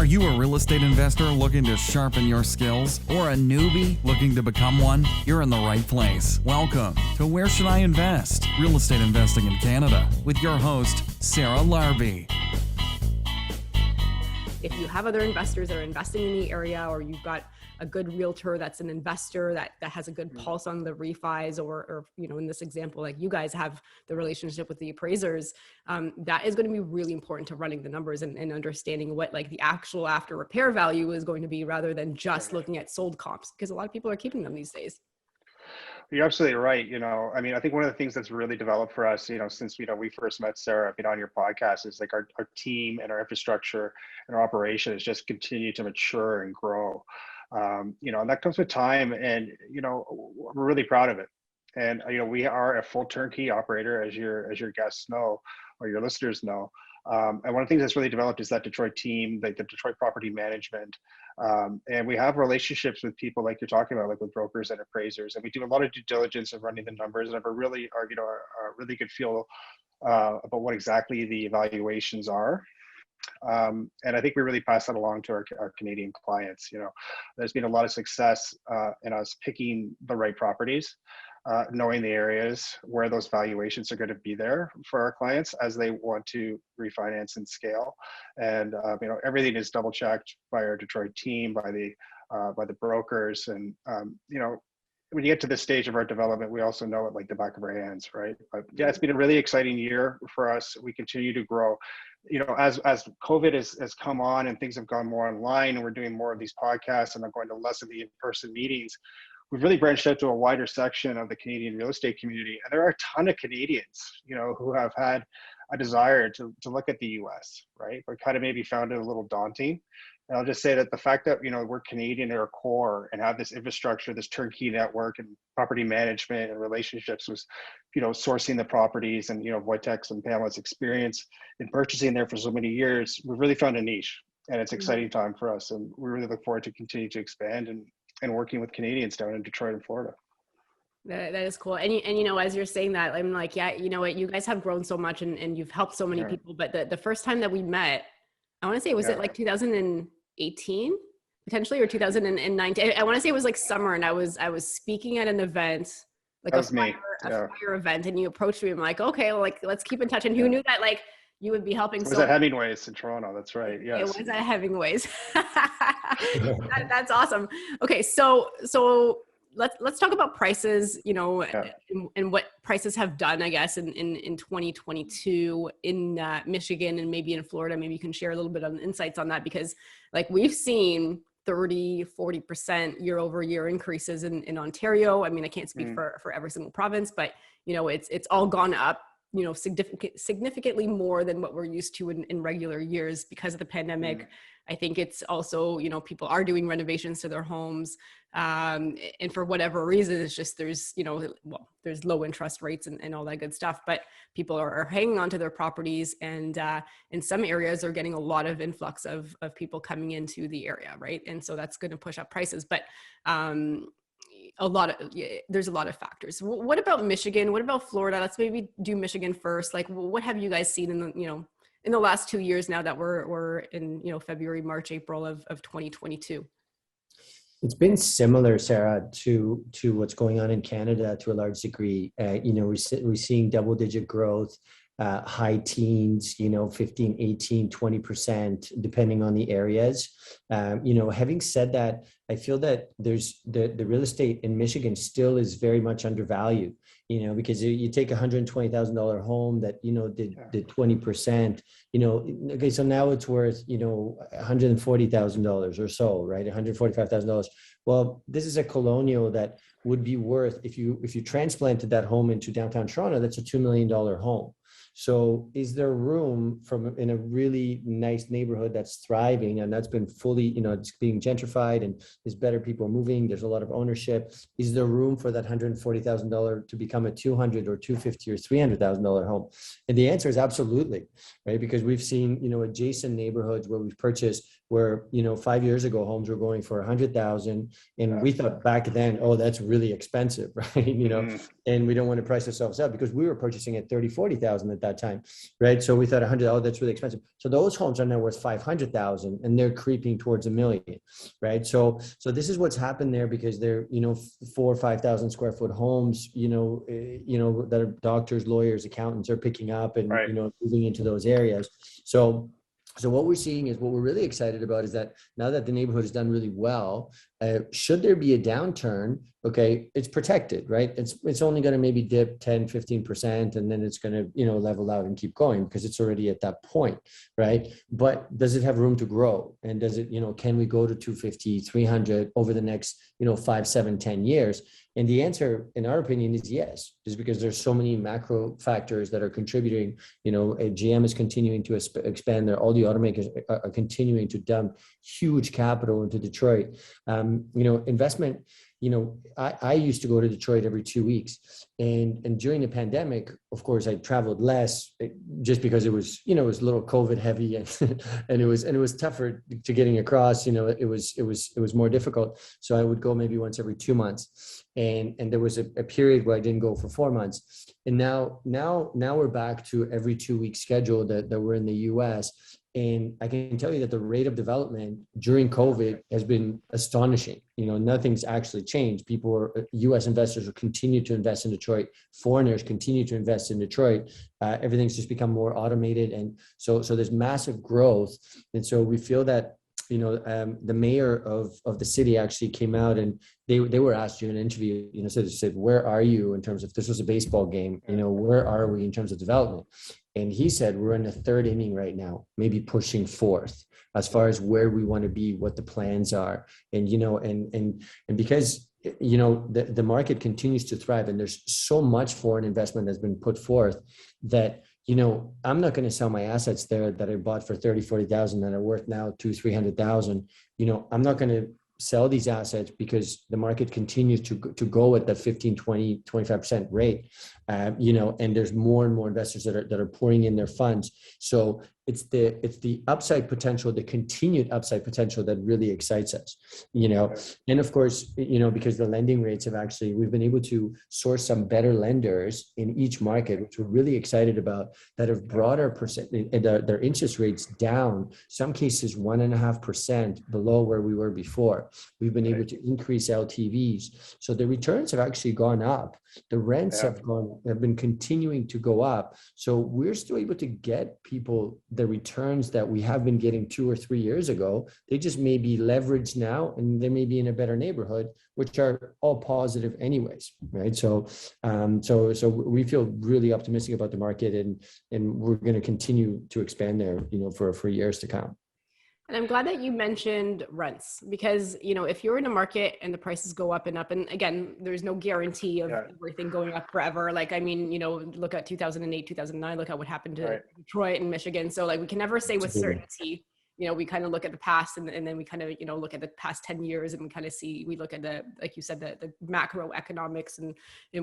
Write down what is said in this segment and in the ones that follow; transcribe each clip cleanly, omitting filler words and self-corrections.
Are you a real estate investor looking to sharpen your skills or a newbie looking to become one? You're in the right place. Welcome to Where Should I Invest? Real Estate Investing in Canada with your host, Sarah Larby. If you have other investors that are investing in the area, or you've got a good realtor that's an investor that has a good pulse on the refis, or in this example, like you guys have the relationship with the appraisers, that is going to be really important to running the numbers and understanding what like the actual after repair value is going to be, rather than just looking at sold comps, because a lot of people are keeping them these days. You're absolutely right. I think one of the things that's really developed for us, since, we first met Sarah, on your podcast, is like our team and our infrastructure and our operation has just continued to mature and grow. And that comes with time, and, we're really proud of it. And, we are a full turnkey operator, as your guests know, or your listeners know. And one of the things that's really developed is that Detroit team, like the Detroit property management. And we have relationships with people like you're talking about, like with brokers and appraisers. And we do a lot of due diligence of running the numbers and have a really good feel about what exactly the evaluations are. And I think we really pass that along to our Canadian clients. There's been a lot of success in us picking the right properties, knowing the areas where those valuations are going to be there for our clients as they want to refinance and scale. And everything is double checked by our Detroit team, by the brokers, and when you get to this stage of our development, we also know it like the back of our hands, right? But yeah, it's been a really exciting year for us. We continue to grow. As COVID has come on and things have gone more online, and we're doing more of these podcasts and are going to less of the in-person meetings, we've really branched out to a wider section of the Canadian real estate community. And there are a ton of Canadians, who have had a desire to look at the US, right? But kind of maybe found it a little daunting. And I'll just say that the fact that, we're Canadian at our core and have this infrastructure, this turnkey network and property management and relationships with, sourcing the properties, and, Voytek's and Pamela's experience in purchasing there for so many years, we've really found a niche, and it's an exciting time for us. And we really look forward to continue to expand and working with Canadians down in Detroit and Florida. That is cool. And as you're saying that, I'm like, yeah, you guys have grown so much and you've helped so many people. But the first time that we met, I want to say, was it like 2018 potentially, or 2019? I want to say it was like summer, and I was speaking at an event, like a fire event, and you approached me. I'm like, okay, well, like, let's keep in touch. And who knew that like you would be helping? It was at Hemingway's in Toronto. That's right. Yes. It was at Hemingway's. That's awesome. Okay. So let's talk about prices, and what prices have done, I guess, in 2022 in Michigan and maybe in Florida. Maybe you can share a little bit of insights on that, because like we've seen 30-40% year over year increases in Ontario. I mean, I can't speak for every single province, but it's all gone up, significantly more than what we're used to in regular years because of the pandemic. I think it's also, people are doing renovations to their homes. And for whatever reason, it's just, there's low interest rates and all that good stuff, but people are hanging on to their properties. And in some areas are getting a lot of influx of people coming into the area. Right. And so that's going to push up prices. But there's a lot of factors. What about Michigan? What about Florida? Let's maybe do Michigan first. Like, what have you guys seen in the last 2 years now that we're in, February, March, April of 2022? It's been similar, Sarah, to what's going on in Canada to a large degree. We're seeing double-digit growth, high teens, 15, 18, 20%, depending on the areas. Having said that, I feel that there's the real estate in Michigan still is very much undervalued, because you take $120,000 home that, did 20%, okay, so now it's worth, $140,000 or so, right? $145,000. Well, this is a colonial that would be worth, if you transplanted that home into downtown Toronto, that's a $2 million home. So is there room in a really nice neighborhood that's thriving and that's been fully, it's being gentrified and there's better people moving, there's a lot of ownership. Is there room for that $140,000 to become a $200,000 or $250,000 or $300,000 home? And the answer is absolutely, right? Because we've seen, adjacent neighborhoods where we've purchased where, 5 years ago, homes were going for $100,000. And we thought back then, oh, that's really expensive, right? and we don't want to price ourselves out because we were purchasing at 30, 40,000 at that time, right? So we thought $100, that's really expensive. So those homes are now worth 500,000 and they're creeping towards $1 million, right? So this is what's happened there because they're, 4,000 or 5,000 square foot homes, that are doctors, lawyers, accountants are picking up and, Right. moving into those areas. So what we're seeing is what we're really excited about is that now that the neighborhood has done really well, should there be a downturn, okay, it's protected, right? It's only going to maybe dip 10, 15%, and then it's going to, level out and keep going because it's already at that point, right? But does it have room to grow? And does it, can we go to 250, 300 over the next, 5, 7, 10 years? And the answer, in our opinion, is yes, just because there's so many macro factors that are contributing. GM is continuing to expand there. All the automakers are continuing to dump huge capital into Detroit. Investment. I used to go to Detroit every 2 weeks, and during the pandemic, of course, I traveled less just because it was, it was a little COVID heavy, and it was tougher to getting across. It was more difficult. So I would go maybe once every 2 months, and there was a period where I didn't go for 4 months, and now we're back to every 2 week schedule that we're in the U.S. And I can tell you that the rate of development during COVID has been astonishing. Nothing's actually changed. U.S. investors will continue to invest in Detroit. Foreigners continue to invest in Detroit. Everything's just become more automated. And so there's massive growth. And so we feel that, the mayor of the city actually came out and they were asked during an interview, said, where are you in terms of, this was a baseball game, where are we in terms of development? And he said, we're in the third inning right now, maybe pushing fourth as far as where we want to be, what the plans are. And, and because, the market continues to thrive and there's so much foreign investment that's been put forth that, I'm not going to sell my assets there that I bought for 30, 40,000 that are worth now 200,000, 300,000. I'm not going to sell these assets because the market continues to go at that 15, 20, 25% rate, and there's more and more investors that are pouring in their funds. So it's the upside potential, the continued upside potential that really excites us, and of course, because the lending rates we've been able to source some better lenders in each market, which we're really excited about, that have brought their interest rates down, some cases 1.5% below where we were before. We've been able to increase LTVs. So the returns have actually gone up. The rents have been continuing to go up. So we're still able to get people the returns that we have been getting 2 or 3 years ago. They just may be leveraged now and they may be in a better neighborhood, which are all positive anyways, right? So we feel really optimistic about the market and we're going to continue to expand there, for years to come. And I'm glad that you mentioned rents because, if you're in a market and the prices go up, and again, there's no guarantee of everything going up forever. Look at 2008, 2009, look at what happened to Detroit and Michigan. So we can never say with certainty, we kind of look at the past and then we kind of, look at the past 10 years and we kind of we look at like you said, the macroeconomics and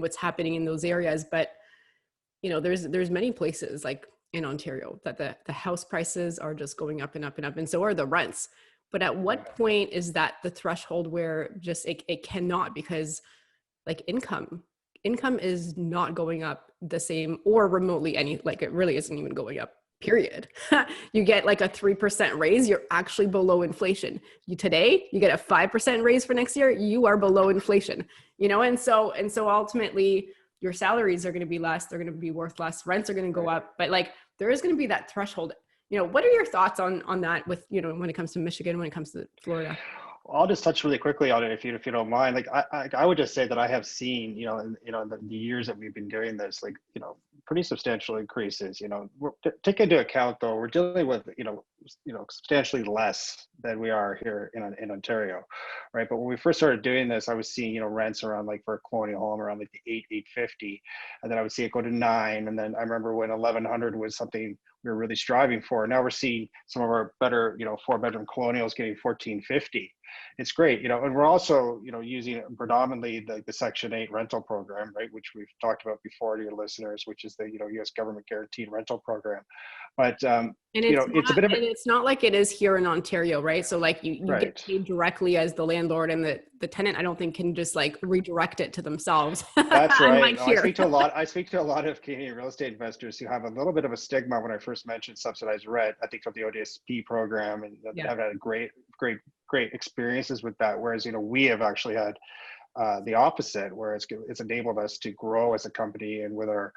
what's happening in those areas. But, there's many places in Ontario that the house prices are just going up and up and up, and so are the rents. But at what point is that the threshold where just it cannot, because income is not going up the same or remotely it really isn't even going up, period. You get a 3% raise, you're actually below inflation. Today you get a 5% raise for next year, you are below inflation, and so ultimately your salaries are going to be less, they're going to be worth less, rents are going to go up, but there is going to be that threshold. What are your thoughts on that with, when it comes to Michigan, when it comes to Florida? I'll just touch really quickly on it if you don't mind. I would just say that I have seen, in the years that we've been doing this, pretty substantial increases. Take into account though, we're dealing with, substantially less than we are here in Ontario, right? But when we first started doing this, I was seeing, rents around for a colonial home around the $850, and then I would see it go to $9, and then I remember when 1,100 was something we were really striving for. Now we're seeing some of our better, 4-bedroom colonials getting $1,450. It's great, and we're also, using predominantly the Section 8 rental program, right, which we've talked about before to your listeners, which is the, U.S. government guaranteed rental program. But And you know, it's it's a not, bit of and a, it's not like it is here in Ontario, right? So like you right. get paid directly as the landlord, and the tenant, I don't think, can just like redirect it to themselves. That's right. Unlike No, here. I speak to a lot of Canadian real estate investors who have a little bit of a stigma when I first mentioned subsidized rent. I think from the ODSP program, and Yeah. have had great experiences with that. Whereas, you know, we have actually had the opposite, where it's enabled us to grow as a company and with our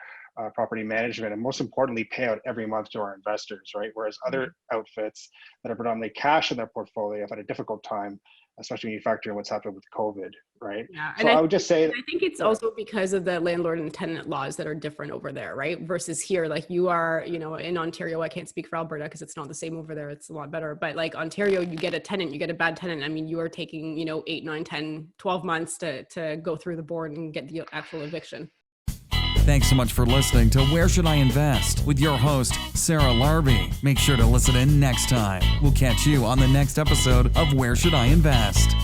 property management, and most importantly, pay out every month to our investors, right? Whereas other outfits that are predominantly cash in their portfolio have had a difficult time, especially when you factor in what's happened with COVID, right? Yeah. So I would just say, I think it's also because of the landlord and tenant laws that are different over there, right? Versus here, like you are, you know, in Ontario, I can't speak for Alberta because it's not the same over there. It's a lot better. But like Ontario, you get a tenant, you get a bad tenant. I mean, you are taking, you know, 8, 9, 10, 12 months to go through the board and get the actual eviction. Thanks so much for listening to Where Should I Invest with your host, Sarah Larby. Make sure to listen in next time. We'll catch you on the next episode of Where Should I Invest?